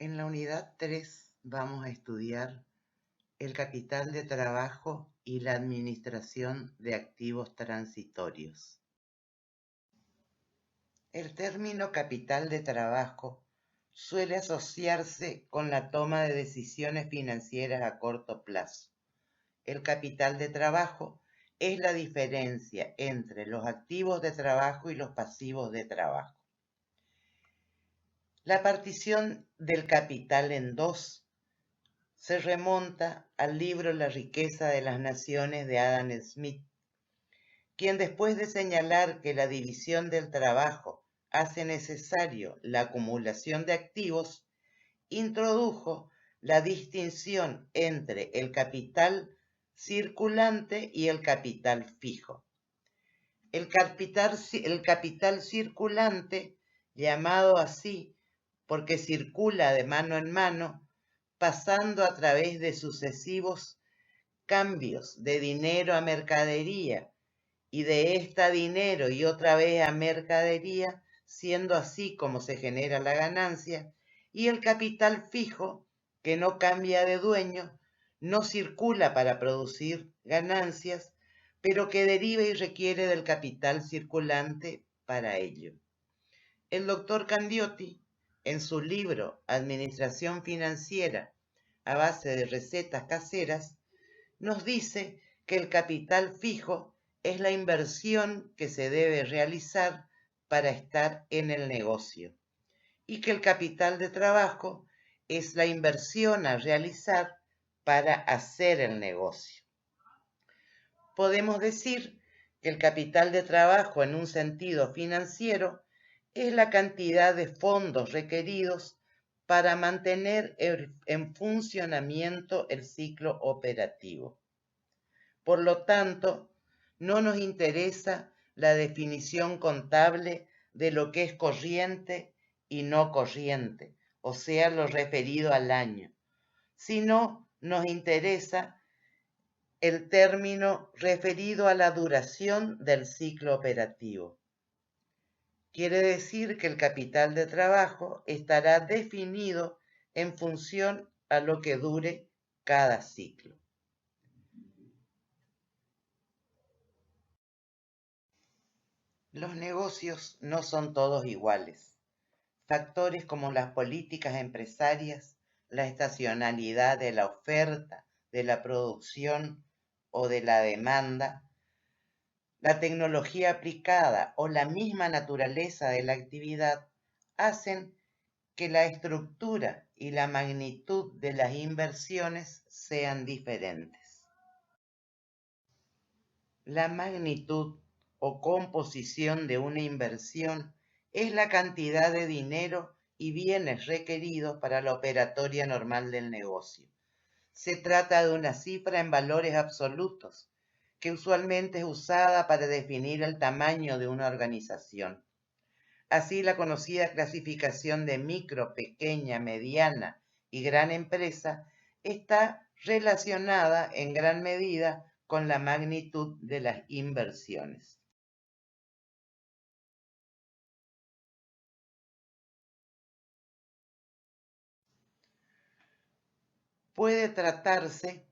En la unidad 3 vamos a estudiar el capital de trabajo y la administración de activos transitorios. El término capital de trabajo suele asociarse con la toma de decisiones financieras a corto plazo. El capital de trabajo es la diferencia entre los activos de trabajo y los pasivos de trabajo. La partición del capital en dos se remonta al libro La riqueza de las naciones de Adam Smith, quien después de señalar que la división del trabajo hace necesario la acumulación de activos, introdujo la distinción entre el capital circulante y el capital fijo. El capital circulante, llamado así porque circula de mano en mano, pasando a través de sucesivos cambios de dinero a mercadería y de esta dinero y otra vez a mercadería, siendo así como se genera la ganancia, y el capital fijo, que no cambia de dueño, no circula para producir ganancias, pero que deriva y requiere del capital circulante para ello. El doctor Candioti, en su libro Administración Financiera a base de recetas caseras, nos dice que el capital fijo es la inversión que se debe realizar para estar en el negocio y que el capital de trabajo es la inversión a realizar para hacer el negocio. Podemos decir que el capital de trabajo en un sentido financiero es la cantidad de fondos requeridos para mantener en funcionamiento el ciclo operativo. Por lo tanto, no nos interesa la definición contable de lo que es corriente y no corriente, o sea, lo referido al año, sino nos interesa el término referido a la duración del ciclo operativo. Quiere decir que el capital de trabajo estará definido en función a lo que dure cada ciclo. Los negocios no son todos iguales. Factores como las políticas empresarias, la estacionalidad de la oferta, de la producción o de la demanda, la tecnología aplicada o la misma naturaleza de la actividad hacen que la estructura y la magnitud de las inversiones sean diferentes. La magnitud o composición de una inversión es la cantidad de dinero y bienes requeridos para la operatoria normal del negocio. Se trata de una cifra en valores absolutos, que usualmente es usada para definir el tamaño de una organización. Así, la conocida clasificación de micro, pequeña, mediana y gran empresa está relacionada en gran medida con la magnitud de las inversiones. Puede tratarse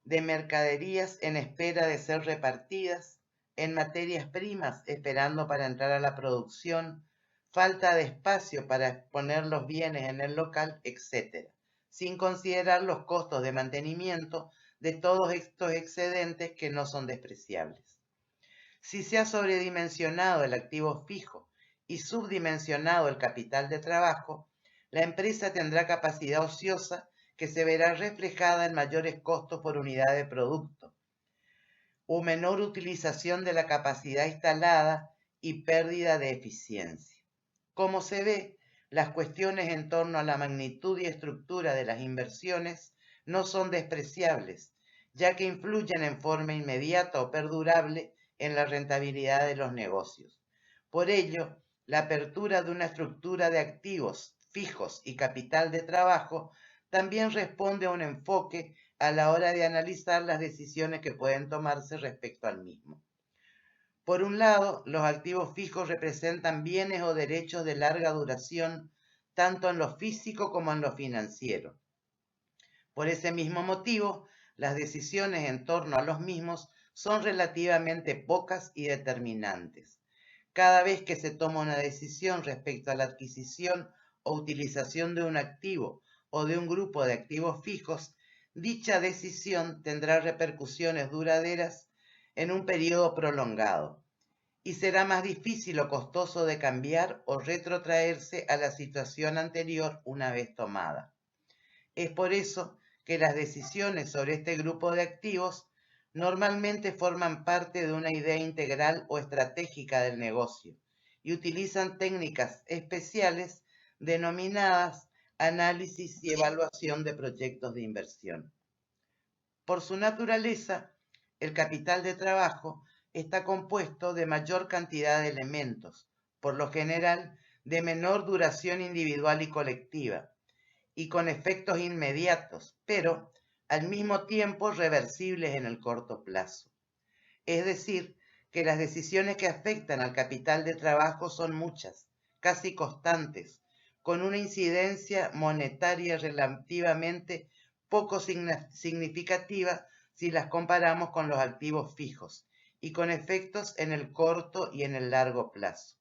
de mercaderías en espera de ser repartidas, en materias primas esperando para entrar a la producción, falta de espacio para exponer los bienes en el local, etc., sin considerar los costos de mantenimiento de todos estos excedentes que no son despreciables. Si se ha sobredimensionado el activo fijo y subdimensionado el capital de trabajo, la empresa tendrá capacidad ociosa que se verá reflejada en mayores costos por unidad de producto, o menor utilización de la capacidad instalada y pérdida de eficiencia. Como se ve, las cuestiones en torno a la magnitud y estructura de las inversiones no son despreciables, ya que influyen en forma inmediata o perdurable en la rentabilidad de los negocios. Por ello, la apertura de una estructura de activos fijos y capital de trabajo también responde a un enfoque a la hora de analizar las decisiones que pueden tomarse respecto al mismo. Por un lado, los activos fijos representan bienes o derechos de larga duración, tanto en lo físico como en lo financiero. Por ese mismo motivo, las decisiones en torno a los mismos son relativamente pocas y determinantes. Cada vez que se toma una decisión respecto a la adquisición o utilización de un activo o de un grupo de activos fijos, dicha decisión tendrá repercusiones duraderas en un periodo prolongado y será más difícil o costoso de cambiar o retrotraerse a la situación anterior una vez tomada. Es por eso que las decisiones sobre este grupo de activos normalmente forman parte de una idea integral o estratégica del negocio y utilizan técnicas especiales denominadas análisis y evaluación de proyectos de inversión. Por su naturaleza, el capital de trabajo está compuesto de mayor cantidad de elementos, por lo general de menor duración individual y colectiva, y con efectos inmediatos, pero al mismo tiempo reversibles en el corto plazo. Es decir, que las decisiones que afectan al capital de trabajo son muchas, casi constantes, con una incidencia monetaria relativamente poco significativa si las comparamos con los activos fijos y con efectos en el corto y en el largo plazo.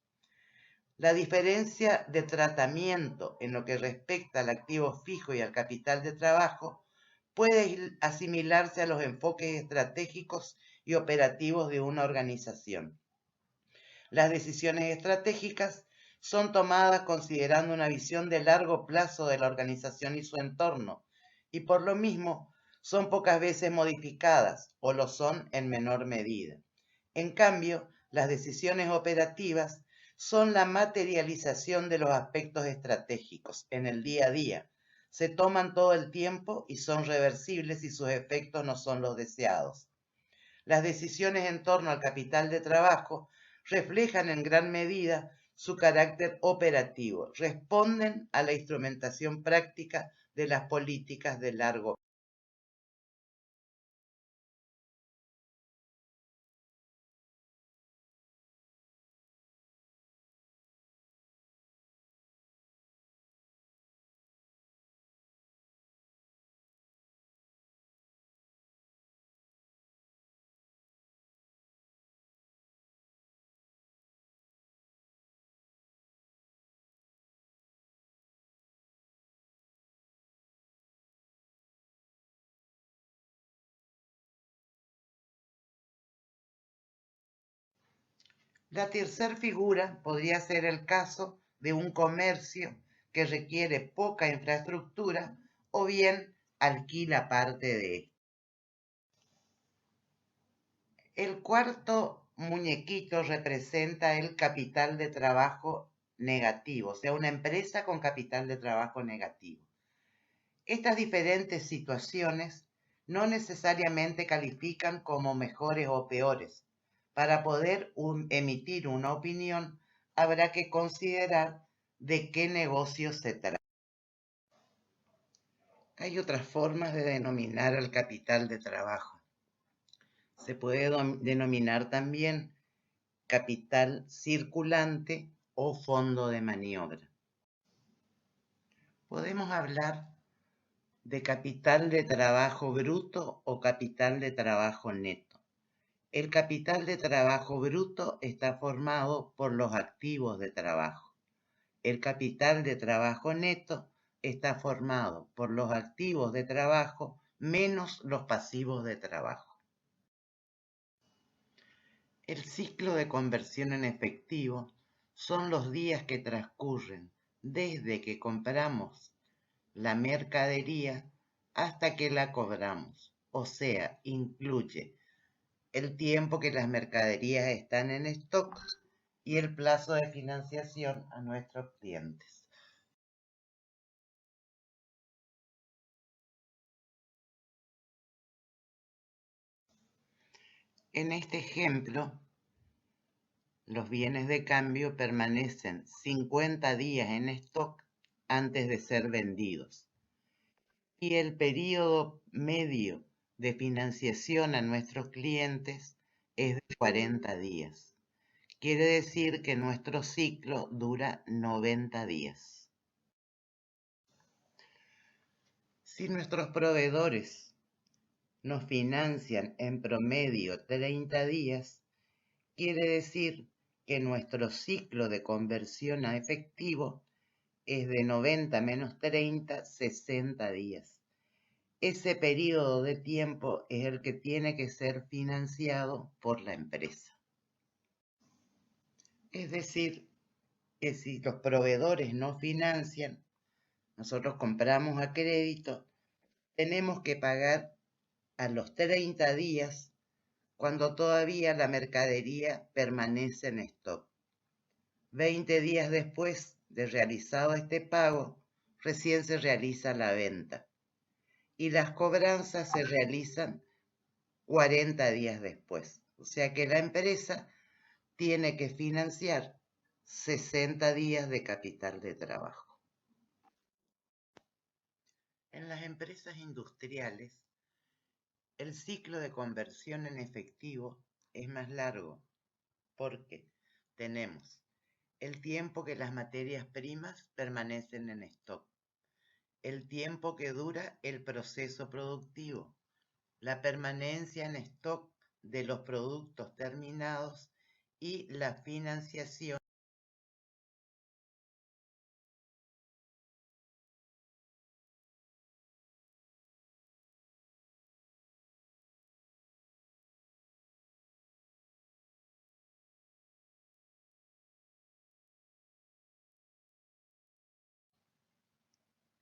La diferencia de tratamiento en lo que respecta al activo fijo y al capital de trabajo puede asimilarse a los enfoques estratégicos y operativos de una organización. Las decisiones estratégicas son tomadas considerando una visión de largo plazo de la organización y su entorno, y por lo mismo son pocas veces modificadas o lo son en menor medida. En cambio, las decisiones operativas son la materialización de los aspectos estratégicos en el día a día. Se toman todo el tiempo y son reversibles si sus efectos no son los deseados. Las decisiones en torno al capital de trabajo reflejan en gran medida su carácter operativo, responden a la instrumentación práctica de las políticas de largo plazo. La tercera figura podría ser el caso de un comercio que requiere poca infraestructura o bien alquila parte de él. El cuarto muñequito representa el capital de trabajo negativo, o sea, una empresa con capital de trabajo negativo. Estas diferentes situaciones no necesariamente califican como mejores o peores. Para poder emitir una opinión, habrá que considerar de qué negocio se trata. Hay otras formas de denominar al capital de trabajo. Se puede denominar también capital circulante o fondo de maniobra. Podemos hablar de capital de trabajo bruto o capital de trabajo neto. El capital de trabajo bruto está formado por los activos de trabajo. El capital de trabajo neto está formado por los activos de trabajo menos los pasivos de trabajo. El ciclo de conversión en efectivo son los días que transcurren desde que compramos la mercadería hasta que la cobramos, o sea, incluye el tiempo que las mercaderías están en stock y el plazo de financiación a nuestros clientes. En este ejemplo, los bienes de cambio permanecen 50 días en stock antes de ser vendidos. Y el periodo medio de financiación a nuestros clientes es de 40 días. Quiere decir que nuestro ciclo dura 90 días. Si nuestros proveedores nos financian en promedio 30 días, quiere decir que nuestro ciclo de conversión a efectivo es de 90 menos 30, 60 días. Ese periodo de tiempo es el que tiene que ser financiado por la empresa. Es decir, que si los proveedores no financian, nosotros compramos a crédito, tenemos que pagar a los 30 días cuando todavía la mercadería permanece en stock. 20 días después de realizado este pago, recién se realiza la venta. Y las cobranzas se realizan 40 días después. O sea que la empresa tiene que financiar 60 días de capital de trabajo. En las empresas industriales, el ciclo de conversión en efectivo es más largo porque tenemos el tiempo que las materias primas permanecen en stock, el tiempo que dura el proceso productivo, la permanencia en stock de los productos terminados y la financiación.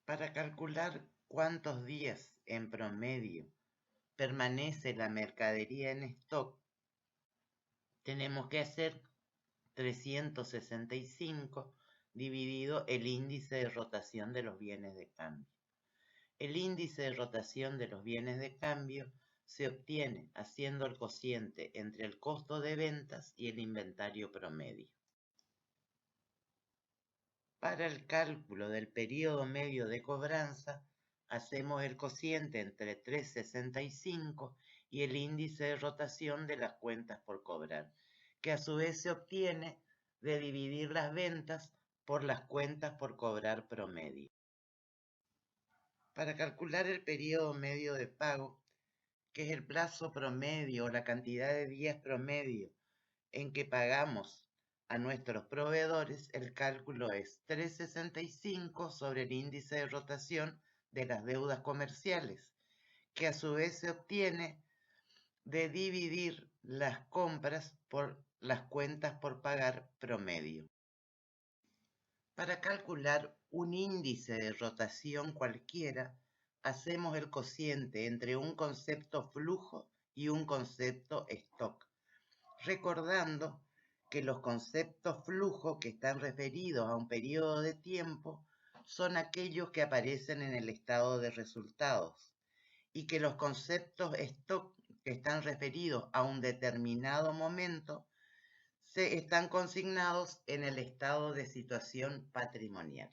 Para calcular cuántos días en promedio permanece la mercadería en stock, tenemos que hacer 365 dividido el índice de rotación de los bienes de cambio. El índice de rotación de los bienes de cambio se obtiene haciendo el cociente entre el costo de ventas y el inventario promedio. Para el cálculo del periodo medio de cobranza, hacemos el cociente entre 365 y el índice de rotación de las cuentas por cobrar, que a su vez se obtiene de dividir las ventas por las cuentas por cobrar promedio. Para calcular el periodo medio de pago, que es el plazo promedio o la cantidad de días promedio en que pagamos a nuestros proveedores, el cálculo es 365 sobre el índice de rotación de las deudas comerciales, que a su vez se obtiene de dividir las compras por las cuentas por pagar promedio. Para calcular un índice de rotación cualquiera, hacemos el cociente entre un concepto flujo y un concepto stock, recordando que los conceptos flujo que están referidos a un periodo de tiempo son aquellos que aparecen en el estado de resultados y que los conceptos stock que están referidos a un determinado momento están consignados en el estado de situación patrimonial.